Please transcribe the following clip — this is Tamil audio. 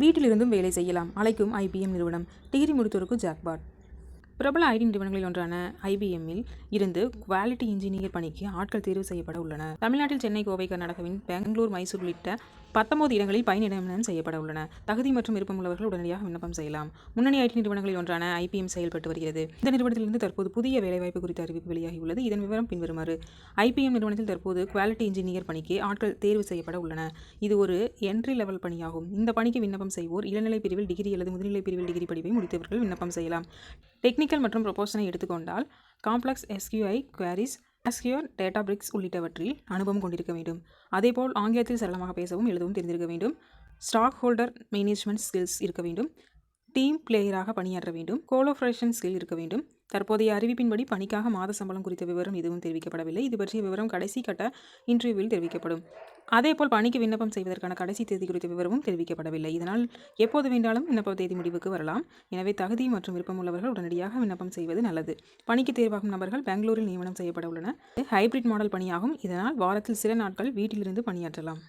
வீட்டிலிருந்தும் வேலை செய்யலாம். அழைக்கும் IBM நிறுவனம். டிகிரி முடித்தோருக்கு ஜாக்பாட். பிரபல ஐடி நிறுவனங்களில் ஒன்றான IBMஇல் இருந்து குவாலிட்டி இன்ஜினியர் பணிக்கு ஆட்கள் தேர்வு செய்யப்பட உள்ளனர். தமிழ்நாட்டில் சென்னை, கோவை, கர்நாடகாவின் பெங்களூர், மைசூர் உள்ளிட்ட 19 இடங்களில் பணி நியமனம் செய்யப்பட உள்ளன. தகுதி மற்றும் விருப்பமுள்ளவர்கள் உடனடியாக விண்ணப்பம் செய்யலாம். முன்னணி ஐடி நிறுவனங்களில் ஒன்றான IBM செயல்பட்டு வருகிறது. இந்த நிறுவனத்திலிருந்து தற்போது புதிய வேலைவாய்ப்பு குறித்த அறிவிப்பு வெளியாகியுள்ளது. இதன் விவரம் பின்வருமாறு. IBM நிறுவனத்தில் தற்போது குவாலிட்டி இன்ஜினியர் பணிக்கு ஆட்கள் தேர்வு செய்யப்பட உள்ளன. இது ஒரு என்ட்ரி லெவல் பணியாகும். இந்த பணிக்கு விண்ணப்பம் செய்வோர் இளநிலை பிரிவில் டிகிரி அல்லது முதுநிலை பிரிவில் டிகிரி படிப்பை முடித்தவர்கள் விண்ணப்பம் செய்யலாம். டெக்னிக்கல் மற்றும் ப்ரொபோஷனை எடுத்துக்கொண்டால் காம்ப்ளெக்ஸ் SQI குவரிஸ், SQL, டேட்டாபிரிக்ஸ் உள்ளிட்டவற்றில் அனுபவம் கொண்டிருக்க வேண்டும். அதேபோல் ஆங்கிலத்தில் சரளமாக பேசவும் எழுதவும் தெரிந்திருக்க வேண்டும். ஸ்டாக் ஹோல்டர் மேனேஜ்மெண்ட் ஸ்கில்ஸ் இருக்க வேண்டும். டீம் பிளேயராக பணியாற்ற வேண்டும். கோலோபரேஷன் ஸ்கில் இருக்க வேண்டும். தற்போதைய அறிவிப்பின்படி பணிக்காக மாத சம்பளம் குறித்த விவரம் எதுவும் தெரிவிக்கப்படவில்லை. இது பற்றிய விவரம் கடைசி கட்ட இன்டர்வியூவில் தெரிவிக்கப்படும். அதேபோல் பணிக்கு விண்ணப்பம் செய்வதற்கான கடைசி தேதி குறித்த விவரமும் தெரிவிக்கப்படவில்லை. இதனால் எப்போது வேண்டாலும் விண்ணப்ப தேதி முடிவுக்கு வரலாம். எனவே தகுதி மற்றும் விருப்பமுள்ளவர்கள் உடனடியாக விண்ணப்பம் செய்வது நல்லது. பணிக்கு தேர்வாகும் நபர்கள் பெங்களூரில் நியமனம் செய்யப்பட உள்ளனர். ஹைபிரிட் மாடல் பணியாகும். இதனால் வாரத்தில் சில நாட்கள் வீட்டிலிருந்து பணியாற்றலாம்.